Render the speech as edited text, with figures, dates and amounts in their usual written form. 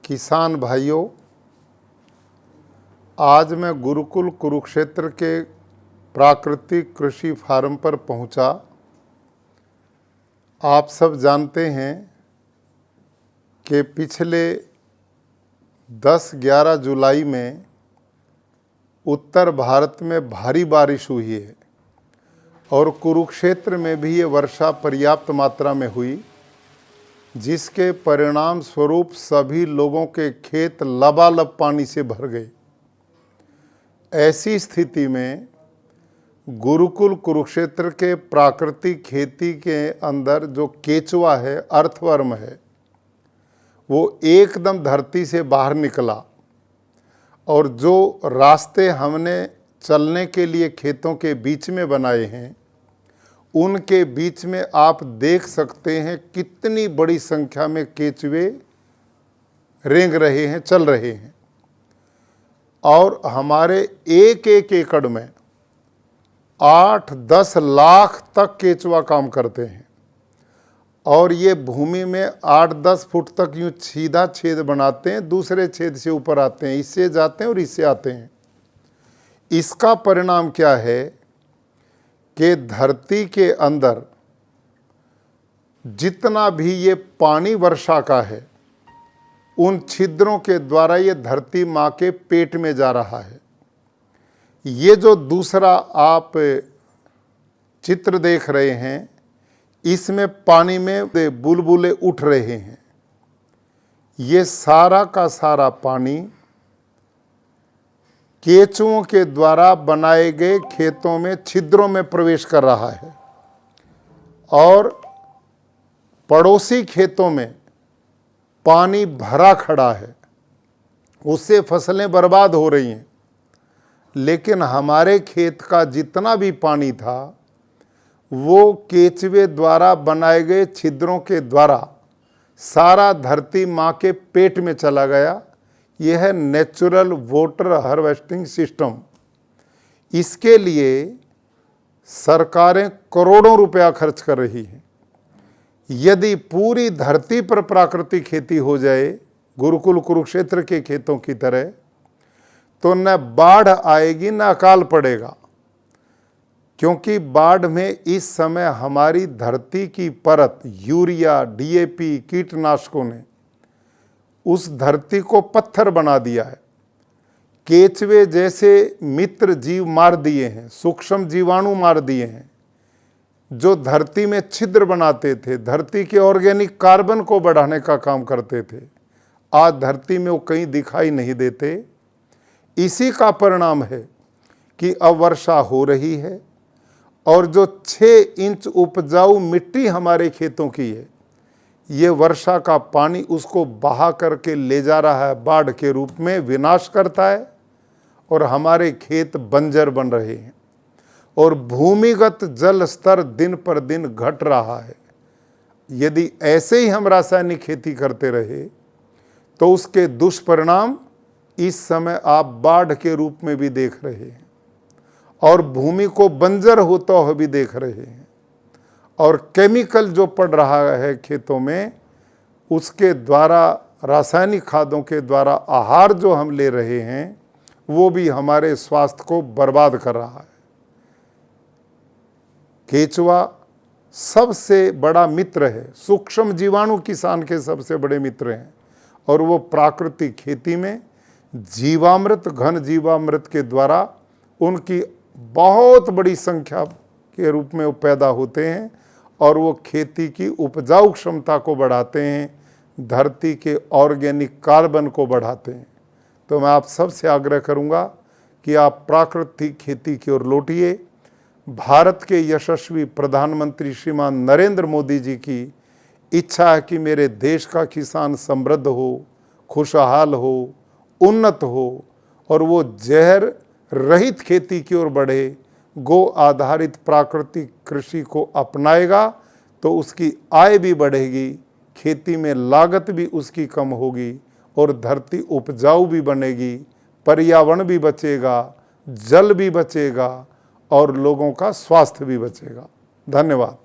किसान भाइयों, आज मैं गुरुकुल कुरुक्षेत्र के प्राकृतिक कृषि फार्म पर पहुंचा। आप सब जानते हैं कि पिछले 10-11 जुलाई में उत्तर भारत में भारी बारिश हुई है और कुरुक्षेत्र में भी ये वर्षा पर्याप्त मात्रा में हुई, जिसके परिणाम स्वरूप सभी लोगों के खेत लबालब पानी से भर गए। ऐसी स्थिति में गुरुकुल कुरुक्षेत्र के प्राकृतिक खेती के अंदर जो केचुआ है, अर्थवर्म है, वो एकदम धरती से बाहर निकला और जो रास्ते हमने चलने के लिए खेतों के बीच में बनाए हैं, उनके बीच में आप देख सकते हैं कितनी बड़ी संख्या में केचुए रेंग रहे हैं, चल रहे हैं। और हमारे एक एक एकड़ में 8-10 लाख तक केचुआ काम करते हैं और ये भूमि में 8-10 फुट तक यूँ सीधा छेद बनाते हैं, दूसरे छेद से ऊपर आते हैं, इससे जाते हैं और इससे आते हैं। इसका परिणाम क्या है कि धरती के अंदर जितना भी ये पानी वर्षा का है, उन छिद्रों के द्वारा ये धरती माँ के पेट में जा रहा है। ये जो दूसरा आप चित्र देख रहे हैं, इसमें पानी में बुलबुले उठ रहे हैं। ये सारा का सारा पानी केचुओं के द्वारा बनाए गए खेतों में छिद्रों में प्रवेश कर रहा है और पड़ोसी खेतों में पानी भरा खड़ा है, उससे फसलें बर्बाद हो रही हैं। लेकिन हमारे खेत का जितना भी पानी था, वो केचुए द्वारा बनाए गए छिद्रों के द्वारा सारा धरती माँ के पेट में चला गया। यह है नेचुरल वाटर हार्वेस्टिंग सिस्टम। इसके लिए सरकारें करोड़ों रुपया खर्च कर रही हैं। यदि पूरी धरती पर प्राकृतिक खेती हो जाए गुरुकुल कुरुक्षेत्र के खेतों की तरह, तो न बाढ़ आएगी न अकाल पड़ेगा, क्योंकि बाढ़ में इस समय हमारी धरती की परत यूरिया, डीएपी, कीटनाशकों ने उस धरती को पत्थर बना दिया है। केचुए जैसे मित्र जीव मार दिए हैं, सूक्ष्म जीवाणु मार दिए हैं, जो धरती में छिद्र बनाते थे, धरती के ऑर्गेनिक कार्बन को बढ़ाने का काम करते थे। आज धरती में वो कहीं दिखाई नहीं देते। इसी का परिणाम है कि अब वर्षा हो रही है और जो 6 इंच उपजाऊ मिट्टी हमारे खेतों की है, ये वर्षा का पानी उसको बहा करके ले जा रहा है, बाढ़ के रूप में विनाश करता है और हमारे खेत बंजर बन रहे हैं और भूमिगत जल स्तर दिन पर दिन घट रहा है। यदि ऐसे ही हम रासायनिक खेती करते रहे तो उसके दुष्परिणाम इस समय आप बाढ़ के रूप में भी देख रहे हैं और भूमि को बंजर होता हुआ भी देख रहे हैं। और केमिकल जो पड़ रहा है खेतों में, उसके द्वारा, रासायनिक खादों के द्वारा आहार जो हम ले रहे हैं, वो भी हमारे स्वास्थ्य को बर्बाद कर रहा है। केचुआ सबसे बड़ा मित्र है, सूक्ष्म जीवाणु किसान के सबसे बड़े मित्र हैं और वो प्राकृतिक खेती में जीवामृत, घन जीवामृत के द्वारा उनकी बहुत बड़ी संख्या के रूप में वो पैदा होते हैं और वो खेती की उपजाऊ क्षमता को बढ़ाते हैं, धरती के ऑर्गेनिक कार्बन को बढ़ाते हैं। तो मैं आप सबसे आग्रह करूंगा कि आप प्राकृतिक खेती की ओर लौटिए। भारत के यशस्वी प्रधानमंत्री श्रीमान नरेंद्र मोदी जी की इच्छा है कि मेरे देश का किसान समृद्ध हो, खुशहाल हो, उन्नत हो और वो जहर रहित खेती की ओर बढ़े, गो आधारित प्राकृतिक कृषि को अपनाएगा तो उसकी आय भी बढ़ेगी, खेती में लागत भी उसकी कम होगी और धरती उपजाऊ भी बनेगी, पर्यावरण भी बचेगा, जल भी बचेगा और लोगों का स्वास्थ्य भी बचेगा। धन्यवाद।